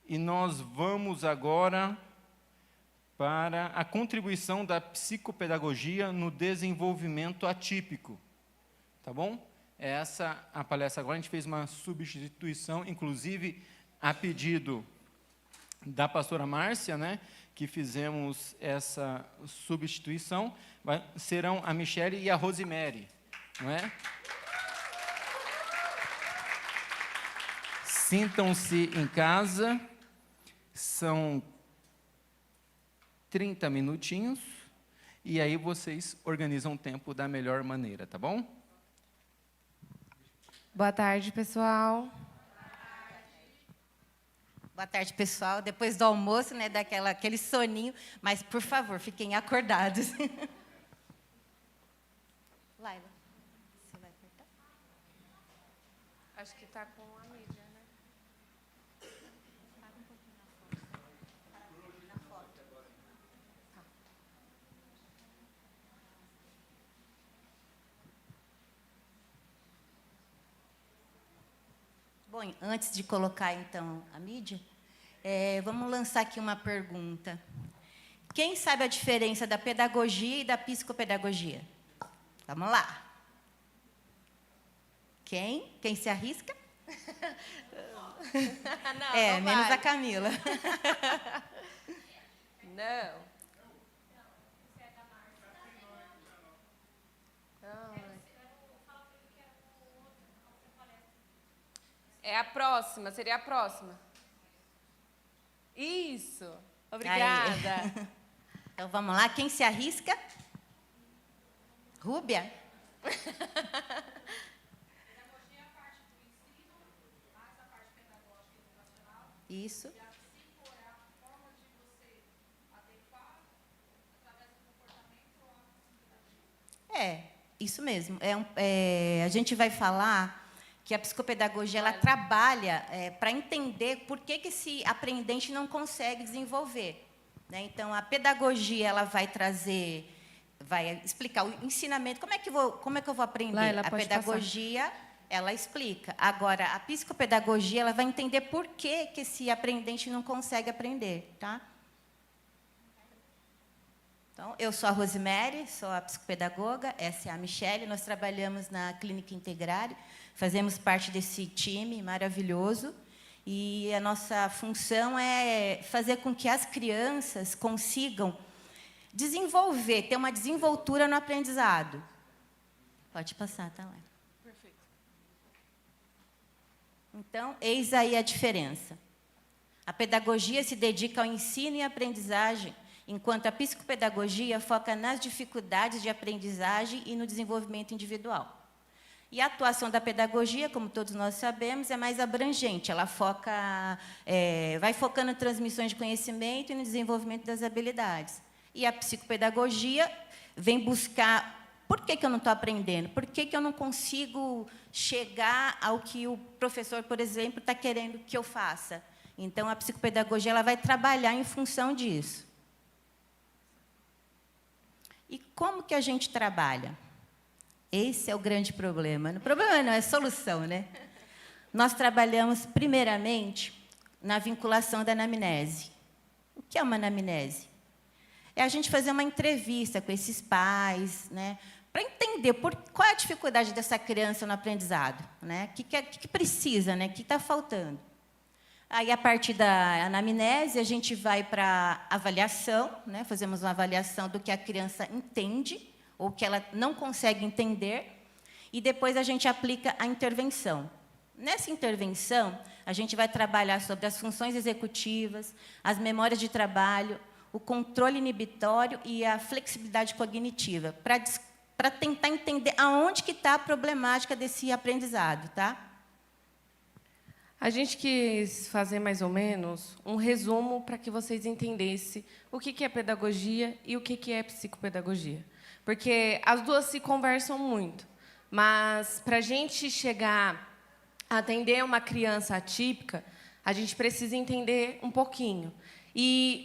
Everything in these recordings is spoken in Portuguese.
E nós vamos agora para a contribuição da psicopedagogia no desenvolvimento atípico. Tá bom? Essa a palestra agora. A gente fez uma substituição, inclusive a pedido da pastora Márcia, né, que fizemos essa substituição. Serão a Michele e a Rosemary, não é? Sintam-se em casa. São 30 minutinhos, e aí vocês organizam o tempo da melhor maneira, tá bom? Boa tarde, pessoal. Boa tarde, pessoal. Depois do almoço, né, aquele soninho, mas, por favor, fiquem acordados. Laila, você vai apertar? Acho que está com a mídia, né? Para um pouquinho na foto. Tá. Bom, antes de colocar, então, a mídia, vamos lançar aqui uma pergunta. Quem sabe a diferença da pedagogia e da psicopedagogia? Vamos lá. Quem? Quem se arrisca? Não, não menos vai. a Camila. Não. É a próxima, seria a próxima. Isso. Obrigada. Aí. Então, vamos lá. Quem se arrisca? Rúbia? Pedagogia é a parte do ensino, mais a parte pedagógica e educacional. Isso. E a psico é a forma de você adequar através do comportamento ou a pedagogia. Isso mesmo. A gente vai falar que a psicopedagogia ela trabalha para entender por que esse aprendente não consegue desenvolver, né? Então, a pedagogia ela vai trazer, vai explicar o ensinamento. Como é que eu vou aprender? Laila, A pode pedagogia ela explica. Agora, a psicopedagogia ela vai entender por que esse aprendente não consegue aprender, tá? Então, eu sou a Rosemary, sou a psicopedagoga, essa é a Michele, nós trabalhamos na Clínica Integrário, fazemos parte desse time maravilhoso, e a nossa função é fazer com que as crianças consigam desenvolver, ter uma desenvoltura no aprendizado. Pode passar, tá lá. Perfeito. Então, eis aí a diferença. A pedagogia se dedica ao ensino e aprendizagem, enquanto a psicopedagogia foca nas dificuldades de aprendizagem e no desenvolvimento individual. E a atuação da pedagogia, como todos nós sabemos, é mais abrangente. Ela vai focando em transmissões de conhecimento e no desenvolvimento das habilidades. E a psicopedagogia vem buscar por que eu não estou aprendendo, por que eu não consigo chegar ao que o professor, por exemplo, está querendo que eu faça. Então, a psicopedagogia ela vai trabalhar em função disso. E como que a gente trabalha? Esse é o grande problema. O problema não é a solução, né? Nós trabalhamos, primeiramente, na vinculação da anamnese. O que é uma anamnese? É a gente fazer uma entrevista com esses pais, né, para entender qual é a dificuldade dessa criança no aprendizado, né? O que precisa, né? O que está faltando. Aí, a partir da anamnese, a gente vai para a avaliação, né? Fazemos uma avaliação do que a criança entende ou que ela não consegue entender, e depois a gente aplica a intervenção. Nessa intervenção, a gente vai trabalhar sobre as funções executivas, as memórias de trabalho, o controle inibitório e a flexibilidade cognitiva, para tentar entender aonde que está a problemática desse aprendizado, tá? A gente quis fazer mais ou menos um resumo para que vocês entendessem o que é pedagogia e o que é psicopedagogia. Porque as duas se conversam muito, mas para a gente chegar a atender uma criança atípica, a gente precisa entender um pouquinho.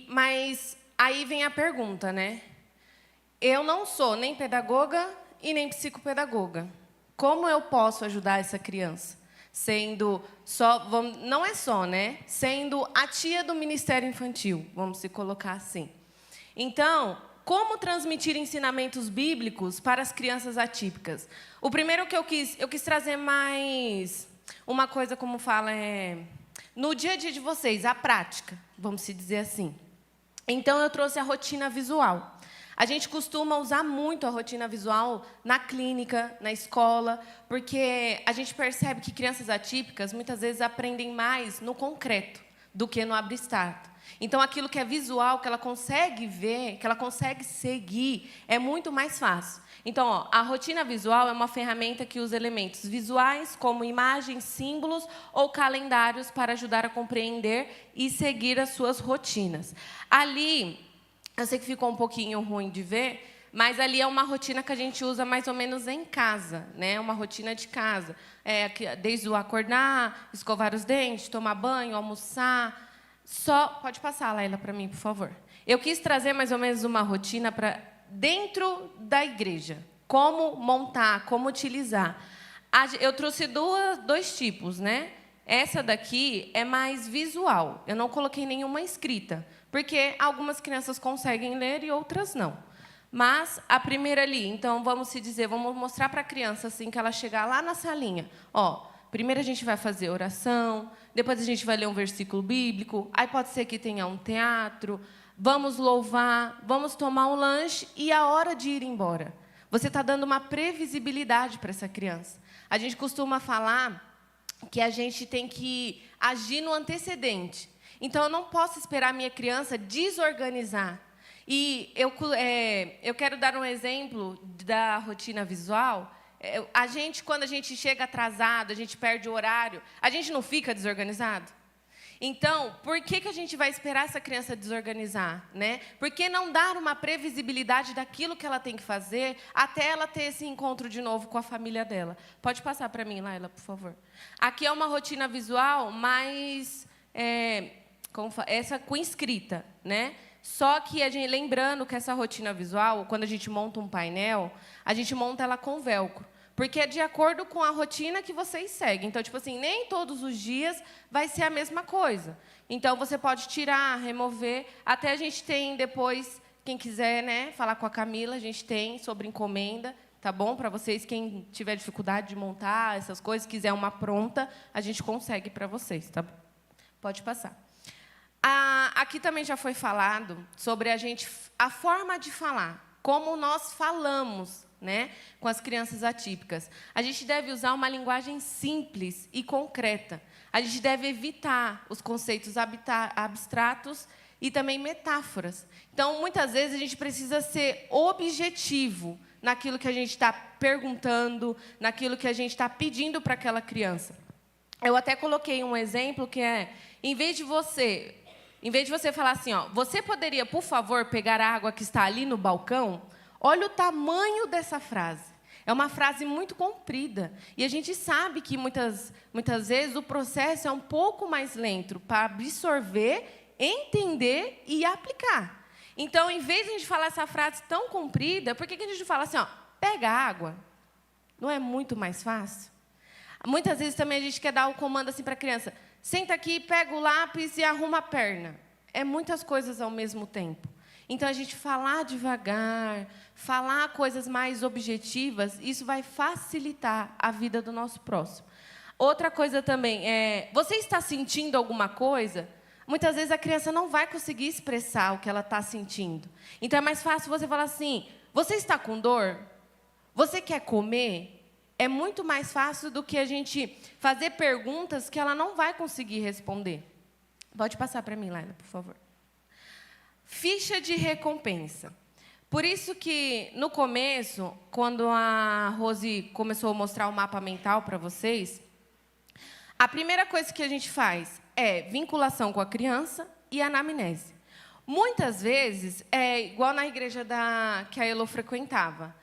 Mas aí vem a pergunta, né? Eu não sou nem pedagoga e nem psicopedagoga. Como eu posso ajudar essa criança? sendo não é só, né? Sendo a tia do Ministério Infantil, vamos se colocar assim. Então, como transmitir ensinamentos bíblicos para as crianças atípicas? O primeiro que eu quis trazer mais uma coisa, como fala, no dia a dia de vocês, a prática, vamos se dizer assim. Então, eu trouxe a rotina visual. A gente costuma usar muito a rotina visual na clínica, na escola, porque a gente percebe que crianças atípicas, muitas vezes, aprendem mais no concreto do que no abstrato. Então, aquilo que é visual, que ela consegue ver, que ela consegue seguir, é muito mais fácil. Então, a rotina visual é uma ferramenta que usa elementos visuais, como imagens, símbolos ou calendários, para ajudar a compreender e seguir as suas rotinas. Ali, eu sei que ficou um pouquinho ruim de ver, mas ali é uma rotina que a gente usa mais ou menos em casa, né? Uma rotina de casa. Desde o acordar, escovar os dentes, tomar banho, almoçar. Pode passar, Laila, para mim, por favor. Eu quis trazer mais ou menos uma rotina para dentro da igreja. Como montar, como utilizar. Eu trouxe dois tipos, né? Essa daqui é mais visual. Eu não coloquei nenhuma escrita, porque algumas crianças conseguem ler e outras não. Mas a primeira ali, então, vamos mostrar para a criança assim que ela chegar lá na salinha. Primeiro a gente vai fazer oração, depois a gente vai ler um versículo bíblico, aí pode ser que tenha um teatro, vamos louvar, vamos tomar um lanche e a hora de ir embora. Você está dando uma previsibilidade para essa criança. A gente costuma falar que a gente tem que agir no antecedente. Então, eu não posso esperar a minha criança desorganizar. E eu quero dar um exemplo da rotina visual. Quando a gente chega atrasado, a gente perde o horário, a gente não fica desorganizado? Então, por que a gente vai esperar essa criança desorganizar, né? Por que não dar uma previsibilidade daquilo que ela tem que fazer até ela ter esse encontro de novo com a família dela? Pode passar para mim, Laila, por favor. Aqui é uma rotina visual mais... essa com escrita, né? Só que, lembrando que essa rotina visual, quando a gente monta um painel, a gente monta ela com velcro. Porque é de acordo com a rotina que vocês seguem. Então, tipo assim, nem todos os dias vai ser a mesma coisa. Então, você pode tirar, remover. Até a gente tem depois, quem quiser, né, falar com a Camila, a gente tem sobre encomenda, tá bom? Para vocês, quem tiver dificuldade de montar essas coisas, quiser uma pronta, a gente consegue para vocês, tá bom? Pode passar. Aqui também já foi falado sobre a forma de falar, como nós falamos, né, com as crianças atípicas. A gente deve usar uma linguagem simples e concreta. A gente deve evitar os conceitos abstratos e também metáforas. Então, muitas vezes, a gente precisa ser objetivo naquilo que a gente está perguntando, naquilo que a gente está pedindo para aquela criança. Eu até coloquei um exemplo que em vez de você falar assim, você poderia, por favor, pegar a água que está ali no balcão? Olha o tamanho dessa frase. É uma frase muito comprida. E a gente sabe que, muitas vezes, o processo é um pouco mais lento para absorver, entender e aplicar. Então, em vez de a gente falar essa frase tão comprida, por que a gente fala assim, pega água? Não é muito mais fácil? Muitas vezes também a gente quer dar o comando assim para a criança, senta aqui, pega o lápis e arruma a perna. É muitas coisas ao mesmo tempo. Então, a gente falar devagar, falar coisas mais objetivas, isso vai facilitar a vida do nosso próximo. Outra coisa também você está sentindo alguma coisa? Muitas vezes a criança não vai conseguir expressar o que ela está sentindo. Então, é mais fácil você falar assim, você está com dor? Você quer comer? É muito mais fácil do que a gente fazer perguntas que ela não vai conseguir responder. Pode passar para mim, Laila, por favor. Ficha de recompensa. Por isso que, no começo, quando a Rose começou a mostrar o mapa mental para vocês, a primeira coisa que a gente faz é vinculação com a criança e anamnese. Muitas vezes, igual na igreja que a Elo frequentava.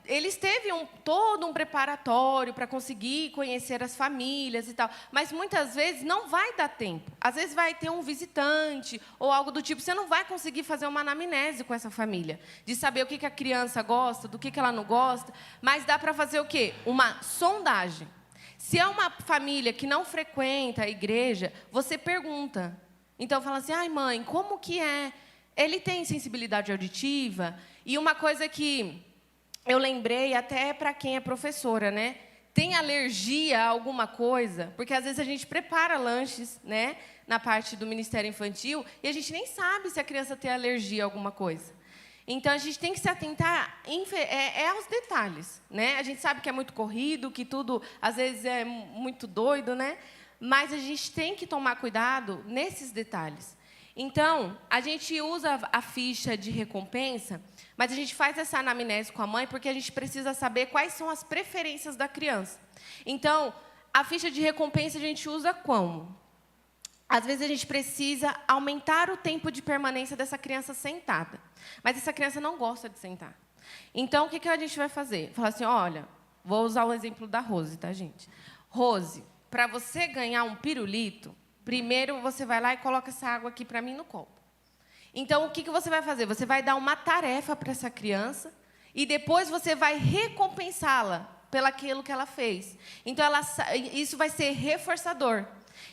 Eles teve todo um preparatório para conseguir conhecer as famílias e tal, mas muitas vezes não vai dar tempo. Às vezes vai ter um visitante ou algo do tipo, você não vai conseguir fazer uma anamnese com essa família, de saber o que a criança gosta, do que ela não gosta, mas dá para fazer o quê? Uma sondagem. Se é uma família que não frequenta a igreja, você pergunta. Então, fala assim, ai, mãe, como que é? Ele tem sensibilidade auditiva? E uma coisa que eu lembrei até para quem é professora, né? Tem alergia a alguma coisa? Porque, às vezes, a gente prepara lanches, né, na parte do Ministério Infantil, e a gente nem sabe se a criança tem alergia a alguma coisa. Então, a gente tem que se atentar aos detalhes, né? A gente sabe que é muito corrido, que tudo, às vezes, é muito doido, né? Mas a gente tem que tomar cuidado nesses detalhes. Então, a gente usa a ficha de recompensa, mas a gente faz essa anamnese com a mãe porque a gente precisa saber quais são as preferências da criança. Então, a ficha de recompensa a gente usa como? Às vezes, a gente precisa aumentar o tempo de permanência dessa criança sentada. Mas essa criança não gosta de sentar. Então, o que a gente vai fazer? Falar assim, olha, vou usar o exemplo da Rose, tá, gente? Rose, para você ganhar um pirulito, primeiro você vai lá e coloca essa água aqui para mim no copo. Então, o que você vai fazer? Você vai dar uma tarefa para essa criança e depois você vai recompensá-la pelaquilo que ela fez. Então, isso vai ser reforçador.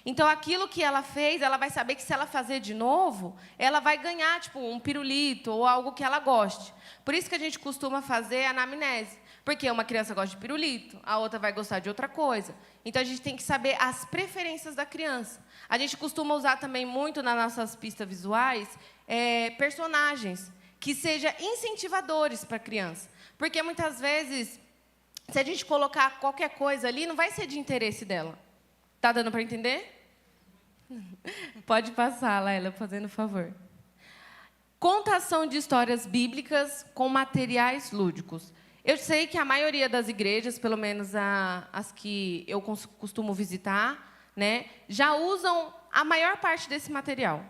Então, aquilo que ela fez, ela vai saber que se ela fazer de novo, ela vai ganhar, tipo, um pirulito ou algo que ela goste. Por isso que a gente costuma fazer a anamnese. Porque uma criança gosta de pirulito, a outra vai gostar de outra coisa. Então, a gente tem que saber as preferências da criança. A gente costuma usar também muito nas nossas pistas visuais personagens que sejam incentivadores para a criança. Porque, muitas vezes, se a gente colocar qualquer coisa ali, não vai ser de interesse dela. Tá dando para entender? Pode passar, Laila, fazendo favor. Contação de histórias bíblicas com materiais lúdicos. Eu sei que a maioria das igrejas, pelo menos as que eu costumo visitar, né, já usam a maior parte desse material.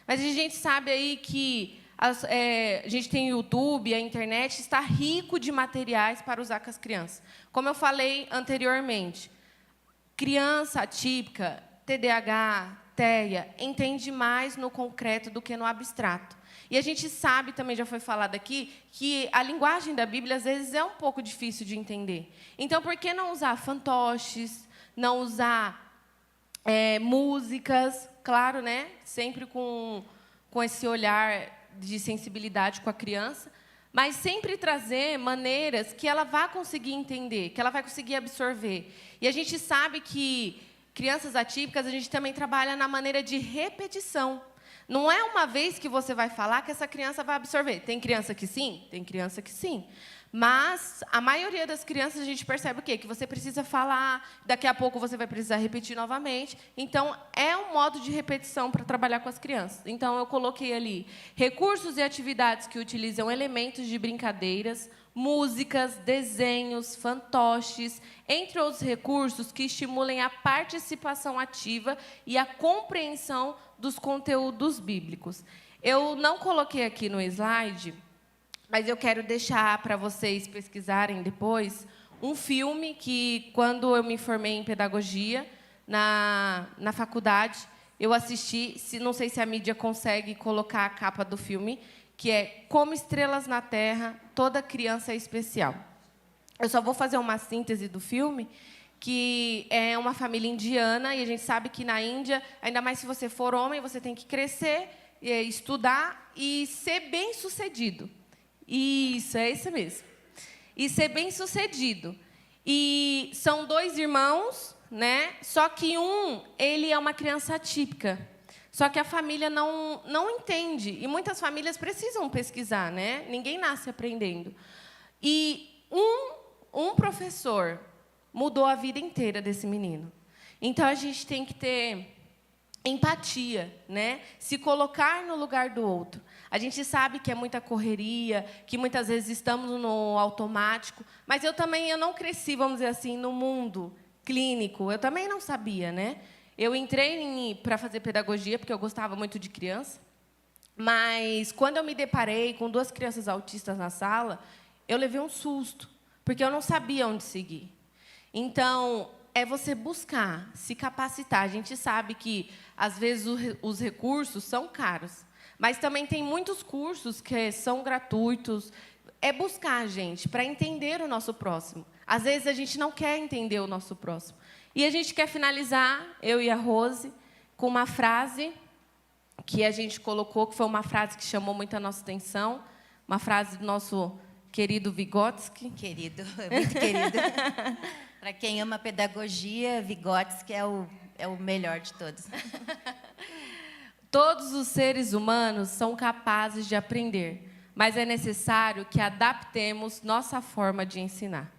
Mas a gente sabe aí que a gente tem o YouTube, a internet está rico de materiais para usar com as crianças. Como eu falei anteriormente, criança atípica, TDAH, TEA, entende mais no concreto do que no abstrato. E a gente sabe, também já foi falado aqui, que a linguagem da Bíblia, às vezes, é um pouco difícil de entender. Então, por que não usar fantoches, não usar músicas, claro, né? Sempre com esse olhar de sensibilidade com a criança, mas sempre trazer maneiras que ela vá conseguir entender, que ela vai conseguir absorver. E a gente sabe que crianças atípicas, a gente também trabalha na maneira de repetição. Não é uma vez que você vai falar que essa criança vai absorver. Tem criança que sim, tem criança que sim. Mas a maioria das crianças a gente percebe o quê? Que você precisa falar, daqui a pouco você vai precisar repetir novamente. Então, é um modo de repetição para trabalhar com as crianças. Então, eu coloquei ali recursos e atividades que utilizam elementos de brincadeiras, músicas, desenhos, fantoches, entre outros recursos que estimulem a participação ativa e a compreensão dos conteúdos bíblicos. Eu não coloquei aqui no slide, mas eu quero deixar para vocês pesquisarem depois um filme que, quando eu me formei em pedagogia na faculdade, eu assisti, não sei se a mídia consegue colocar a capa do filme, que é Como Estrelas na Terra, Toda Criança é Especial. Eu só vou fazer uma síntese do filme, que é uma família indiana, e a gente sabe que na Índia, ainda mais se você for homem, você tem que crescer, estudar e ser bem-sucedido. Isso, é isso mesmo. E ser bem-sucedido. E são 2 irmãos, né? Só que ele é uma criança atípica. Só que a família não entende. E muitas famílias precisam pesquisar, né? Ninguém nasce aprendendo. E um professor mudou a vida inteira desse menino. Então, a gente tem que ter empatia, né? Se colocar no lugar do outro. A gente sabe que é muita correria, que muitas vezes estamos no automático, mas eu não cresci, vamos dizer assim, no mundo clínico. Eu também não sabia, né? Eu entrei para fazer pedagogia porque eu gostava muito de criança, mas quando eu me deparei com 2 crianças autistas na sala, eu levei um susto, porque eu não sabia onde seguir. Então, é você buscar, se capacitar. A gente sabe que, às vezes, os recursos são caros, mas também tem muitos cursos que são gratuitos. É buscar, gente, para entender o nosso próximo. Às vezes, a gente não quer entender o nosso próximo. E a gente quer finalizar, eu e a Rose, com uma frase que a gente colocou, que foi uma frase que chamou muito a nossa atenção, uma frase do nosso querido Vygotsky. Querido, muito querido. Para quem ama pedagogia, Vygotsky é o melhor de todos. Todos os seres humanos são capazes de aprender, mas é necessário que adaptemos nossa forma de ensinar.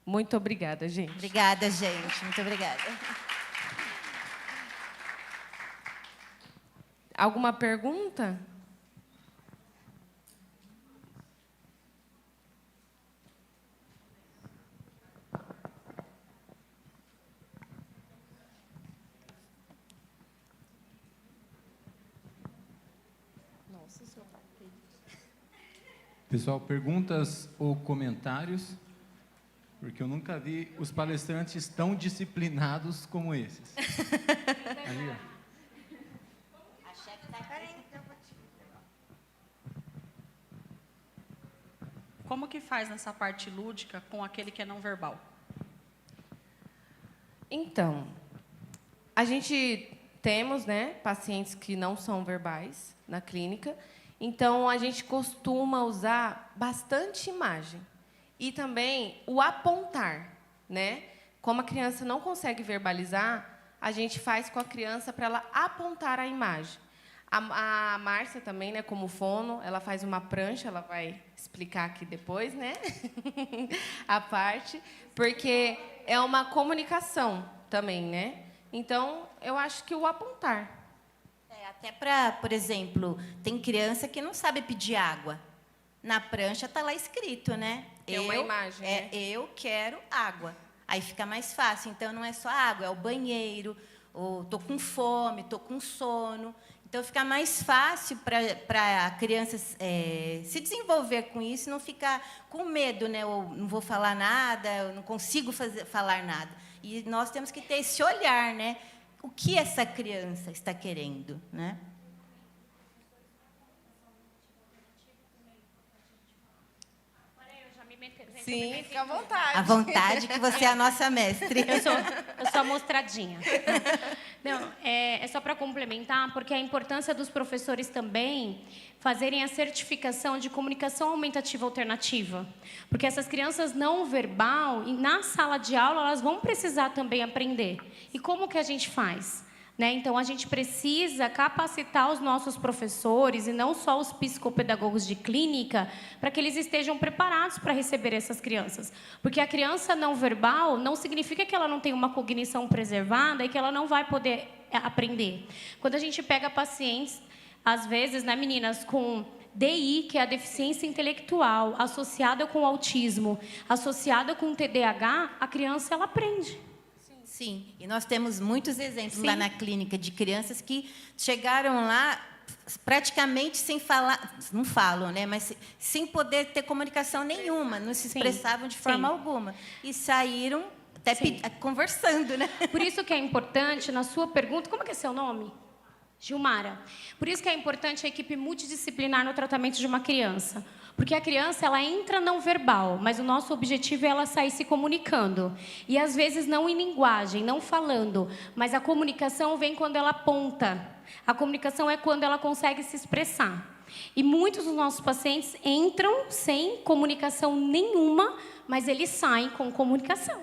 Muito obrigada, gente. Obrigada, gente. Muito obrigada. Alguma pergunta? Pessoal, perguntas ou comentários? Porque eu nunca vi os palestrantes tão disciplinados como esses. Ali, ó. Como que faz nessa parte lúdica com aquele que é não verbal? Então, a gente temos, né, pacientes que não são verbais na clínica, então a gente costuma usar bastante imagem e também o apontar, né? Como a criança não consegue verbalizar, a gente faz com a criança para ela apontar a imagem. A Márcia também, né, como fono, ela faz uma prancha, ela vai explicar aqui depois, né? A parte, porque é uma comunicação também, né? Então, eu acho que o apontar. Até para, por exemplo, tem criança que não sabe pedir água. Na prancha está lá escrito, né? É uma imagem, né? Eu quero água. Aí fica mais fácil. Então, não é só água, é o banheiro, ou estou com fome, estou com sono. Então, fica mais fácil para a criança se desenvolver com isso e não ficar com medo, né? Ou não vou falar nada, eu não consigo falar nada. E nós temos que ter esse olhar, né? O que essa criança está querendo, né? Sim, fica à vontade. À vontade, que você é a nossa mestre. Eu sou a mostradinha. Não, é só para complementar, porque a importância dos professores também fazerem a certificação de comunicação aumentativa alternativa. Porque essas crianças não verbal, e na sala de aula, elas vão precisar também aprender. E como que a gente faz? Né? Então, a gente precisa capacitar os nossos professores, e não só os psicopedagogos de clínica, para que eles estejam preparados para receber essas crianças. Porque a criança não verbal não significa que ela não tem uma cognição preservada e que ela não vai poder aprender. Quando a gente pega pacientes, às vezes, né, meninas, com DI, que é a deficiência intelectual, associada com autismo, associada com TDAH, a criança ela aprende. Sim, e nós temos muitos exemplos Sim. lá na clínica de crianças que chegaram lá praticamente sem falar, não falam, né? Mas sem poder ter comunicação nenhuma, não se Sim. expressavam de forma Sim. alguma. E saíram até Sim. conversando, né? Por isso que é importante, na sua pergunta, como é que é seu nome? Gilmara. Por isso que é importante a equipe multidisciplinar no tratamento de uma criança. Porque a criança, ela entra não verbal, mas o nosso objetivo é ela sair se comunicando. E, às vezes, não em linguagem, não falando, mas a comunicação vem quando ela aponta. A comunicação é quando ela consegue se expressar. E muitos dos nossos pacientes entram sem comunicação nenhuma, mas eles saem com comunicação.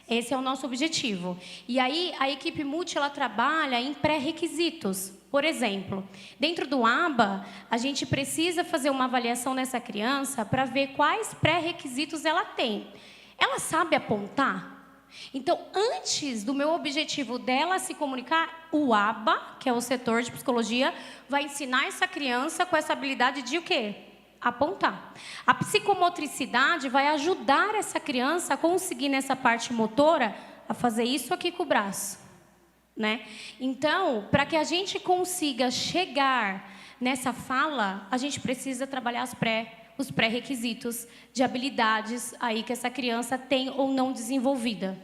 Esse é o nosso objetivo. E aí, a equipe multi, ela trabalha em pré-requisitos. Por exemplo, dentro do ABA, a gente precisa fazer uma avaliação nessa criança para ver quais pré-requisitos ela tem. Ela sabe apontar? Então, antes do meu objetivo dela se comunicar, o ABA, que é o setor de psicologia, vai ensinar essa criança com essa habilidade de o quê? Apontar. A psicomotricidade vai ajudar essa criança a conseguir, nessa parte motora, a fazer isso aqui com o braço. Né? Então, para que a gente consiga chegar nessa fala, a gente precisa trabalhar os pré-requisitos de habilidades aí que essa criança tem ou não desenvolvida.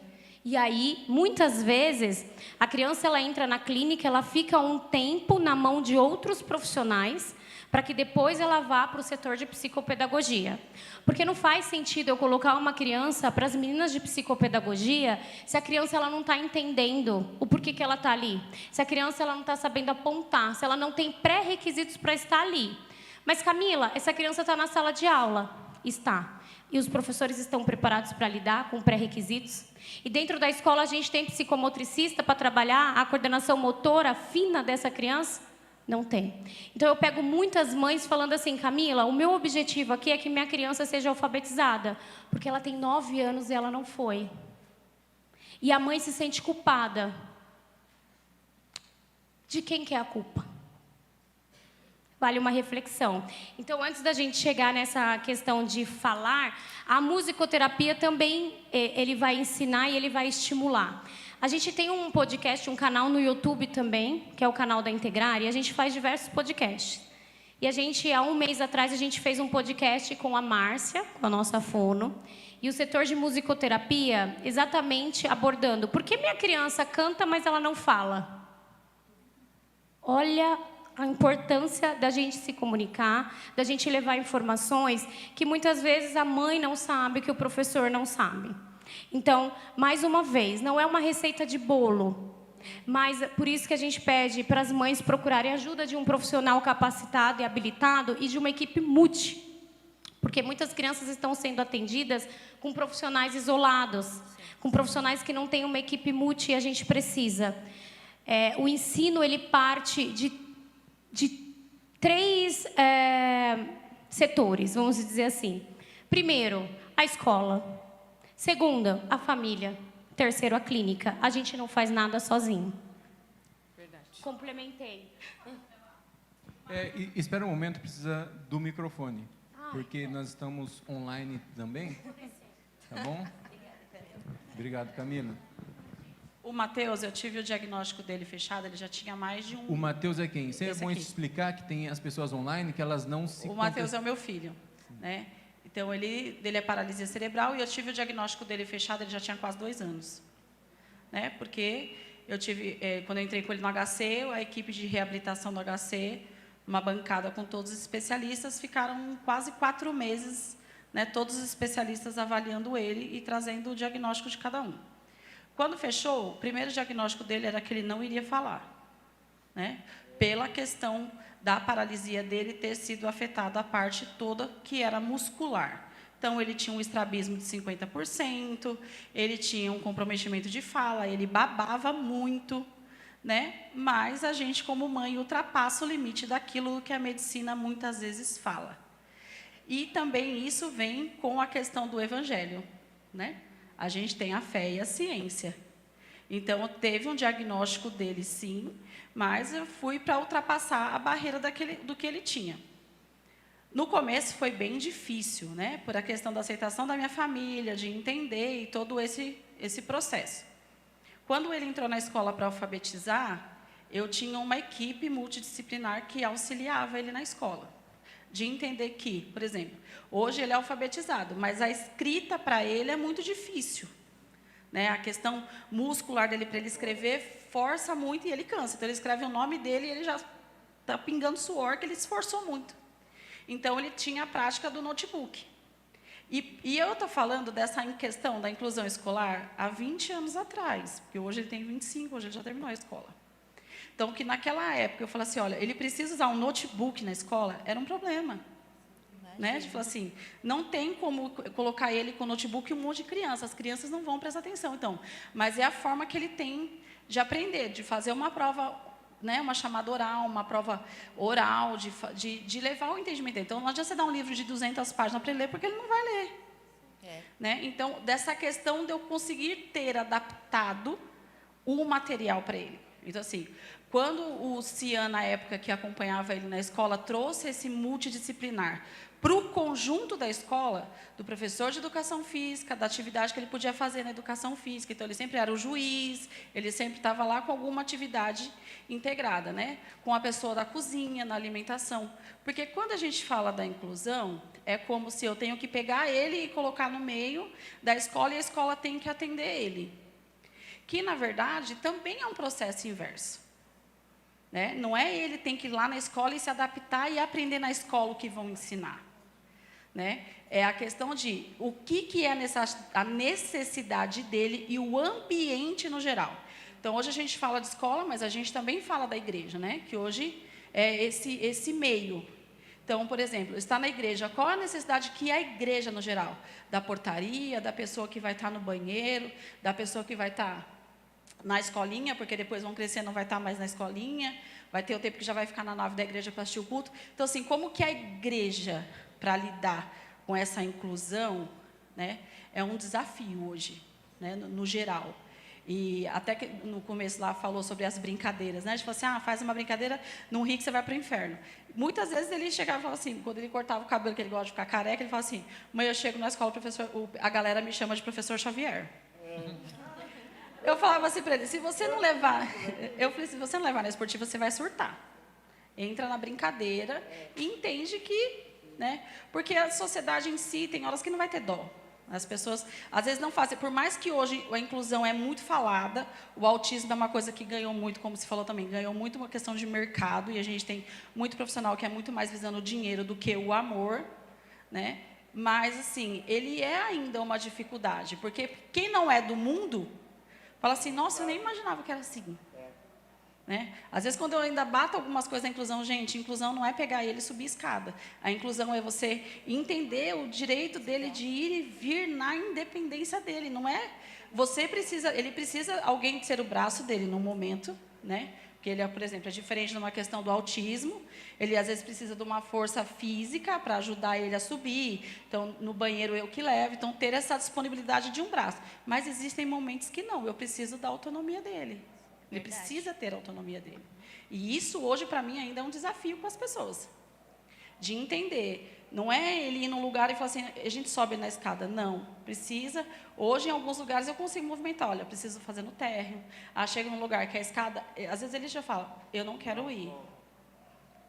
E aí, muitas vezes, a criança ela entra na clínica, ela fica um tempo na mão de outros profissionais, para que depois ela vá para o setor de psicopedagogia. Porque não faz sentido eu colocar uma criança para as meninas de psicopedagogia se a criança ela não está entendendo o porquê que ela está ali. Se a criança ela não está sabendo apontar, se ela não tem pré-requisitos para estar ali. Mas, Camila, essa criança está na sala de aula. Está. E os professores estão preparados para lidar com pré-requisitos? E dentro da escola a gente tem psicomotricista para trabalhar a coordenação motora fina dessa criança? Não tem. Então, eu pego muitas mães falando assim, Camila, o meu objetivo aqui é que minha criança seja alfabetizada, porque ela tem 9 anos e ela não foi. E a mãe se sente culpada. De quem que é a culpa? Vale uma reflexão. Então, antes da gente chegar nessa questão de falar, a musicoterapia também ele vai ensinar e ele vai estimular. A gente tem um podcast, um canal no YouTube também, que é o canal da Integrar, e a gente faz diversos podcasts. E a gente, há um mês atrás, a gente fez um podcast com a Márcia, com a nossa fono, e o setor de musicoterapia, exatamente abordando por que minha criança canta, mas ela não fala. Olha a importância da gente se comunicar, da gente levar informações que muitas vezes a mãe não sabe, que o professor não sabe. Então, mais uma vez, não é uma receita de bolo, mas por isso que a gente pede para as mães procurarem ajuda de um profissional capacitado e habilitado e de uma equipe multi, porque muitas crianças estão sendo atendidas com profissionais isolados, com profissionais que não têm uma equipe multi e a gente precisa. O ensino ele parte de 3 setores, vamos dizer assim. Primeiro, a escola. Segunda, a família. Terceiro, a clínica. A gente não faz nada sozinho. Verdade. Complementei. Espera um momento, precisa do microfone. Porque nós estamos online também. Tá bom? Obrigado, Camila. O Matheus, eu tive o diagnóstico dele fechado, ele já tinha mais de um... O Matheus é quem? Sempre é Esse bom aqui. explicar que tem as pessoas online, que elas não se... O Matheus é o meu filho, né? Então, dele é paralisia cerebral e eu tive o diagnóstico dele fechado, ele já tinha quase 2 anos. Né? Porque eu tive, quando eu entrei com ele no HC, a equipe de reabilitação do HC, uma bancada com todos os especialistas, ficaram quase 4 meses, né, todos os especialistas avaliando ele e trazendo o diagnóstico de cada um. Quando fechou, o primeiro diagnóstico dele era que ele não iria falar, né? Pela questão da paralisia dele ter sido afetada a parte toda que era muscular. Então, ele tinha um estrabismo de 50%, ele tinha um comprometimento de fala, ele babava muito, né? Mas a gente, como mãe, ultrapassa o limite daquilo que a medicina muitas vezes fala. E também isso vem com a questão do evangelho, né? A gente tem a fé e a ciência. Então, teve um diagnóstico dele, sim, mas eu fui para ultrapassar a barreira do que ele tinha. No começo foi bem difícil, né? Por a questão da aceitação da minha família, de entender e todo esse processo. Quando ele entrou na escola para alfabetizar, eu tinha uma equipe multidisciplinar que auxiliava ele na escola. De entender que, por exemplo, hoje ele é alfabetizado, mas a escrita para ele é muito difícil. Né? A questão muscular dele para ele escrever força muito e ele cansa. Então, ele escreve o nome dele e ele já está pingando suor, que ele esforçou muito. Então, ele tinha a prática do notebook. E eu estou falando dessa questão da inclusão escolar há 20 anos atrás, porque hoje ele tem 25, hoje ele já terminou a escola. Então, que naquela época eu falei assim, olha, ele precisa usar um notebook na escola, era um problema. Né? De falar assim, não tem como colocar ele com notebook e um monte de criança, as crianças não vão prestar atenção. Então, mas é a forma que ele tem de aprender, de fazer uma prova, né, uma chamada oral, uma prova oral, de levar o entendimento dele. Então, não adianta você dar um livro de 200 páginas para ele ler, porque ele não vai ler. Né? Então, dessa questão de eu conseguir ter adaptado o material para ele. Então, assim, quando o Cian, na época que acompanhava ele na escola, trouxe esse multidisciplinar para o conjunto da escola, do professor de educação física, da atividade que ele podia fazer na educação física. Então, ele sempre era o juiz, ele sempre estava lá com alguma atividade integrada, né? Com a pessoa da cozinha, na alimentação. Porque quando a gente fala da inclusão, é como se eu tenho que pegar ele e colocar no meio da escola e a escola tem que atender ele. que, na verdade, também é um processo inverso. Né? Não é ele tem que ir lá na escola e se adaptar e aprender na escola o que vão ensinar. Né? É a questão de o que é a necessidade dele e o ambiente no geral. Então, hoje a gente fala de escola, mas a gente também fala da igreja, né? Que hoje é esse meio. Então, por exemplo, está na igreja, qual a necessidade que a igreja, no geral? Da portaria, da pessoa que vai estar no banheiro, da pessoa que vai estar na escolinha, porque depois vão crescer, não vai estar mais na escolinha, vai ter o tempo que já vai ficar na nave da igreja para assistir o culto. Então, assim, como que a igreja, para lidar com essa inclusão, né, é um desafio hoje, né, no geral. E até que no começo lá falou sobre as brincadeiras, né? A gente falou assim, faz uma brincadeira, não ri que você vai para o inferno. Muitas vezes ele chegava e falava assim, quando ele cortava o cabelo, que ele gosta de ficar careca, ele falava assim, mãe, eu chego na escola, a galera me chama de professor Xavier. Eu falava assim para ele, se você não levar, eu falei, se você não levar na esportiva, você vai surtar. Entra na brincadeira e entende que, né? Porque a sociedade em si tem horas que não vai ter dó. As pessoas, às vezes, não fazem. Por mais que hoje a inclusão é muito falada, o autismo é uma coisa que ganhou muito, como se falou também, ganhou muito uma questão de mercado, e a gente tem muito profissional que é muito mais visando o dinheiro do que o amor, né? Mas, assim, ele é ainda uma dificuldade, porque quem não é do mundo, fala assim, nossa, eu nem imaginava que era assim. Né? Às vezes, quando eu ainda bato algumas coisas da inclusão, gente, inclusão não é pegar ele e subir escada. A inclusão é você entender o direito dele de ir e vir na independência dele. Não é? Ele precisa alguém ser o braço dele no momento, né? Porque ele, por exemplo, é diferente numa questão do autismo. Ele, às vezes, precisa de uma força física para ajudar ele a subir. Então, no banheiro, eu que levo. Então, ter essa disponibilidade de um braço. Mas existem momentos que não. Eu preciso da autonomia dele. Ele precisa ter a autonomia dele. E isso, hoje, para mim, ainda é um desafio com as pessoas. De entender. Não é ele ir num lugar e falar assim, a gente sobe na escada. Não. Precisa. Hoje, em alguns lugares, eu consigo movimentar. Olha, preciso fazer no térreo. Chega num lugar que a escada... Às vezes, ele já fala, eu não quero ir.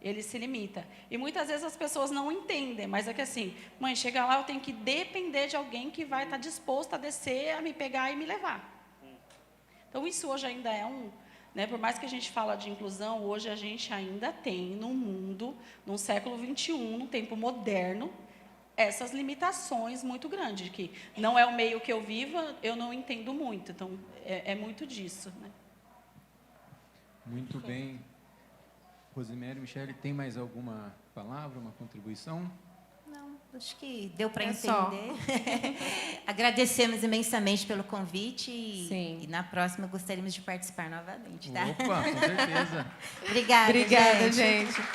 Ele se limita. E, muitas vezes, as pessoas não entendem. Mas é que assim, mãe, chega lá, eu tenho que depender de alguém que vai estar disposto a descer, a me pegar e me levar. Então, isso hoje ainda é né, por mais que a gente fala de inclusão, hoje a gente ainda tem no mundo, no século XXI, no tempo moderno, essas limitações muito grandes, que não é o meio que eu viva, eu não entendo muito. Então, é muito disso. Né? Muito bem. Rosimério, Michele, tem mais alguma palavra, uma contribuição? Acho que deu para entender. Só. Agradecemos imensamente pelo convite Sim. e na próxima gostaríamos de participar novamente, tá? Opa, com certeza. Obrigada, Obrigada, gente. gente.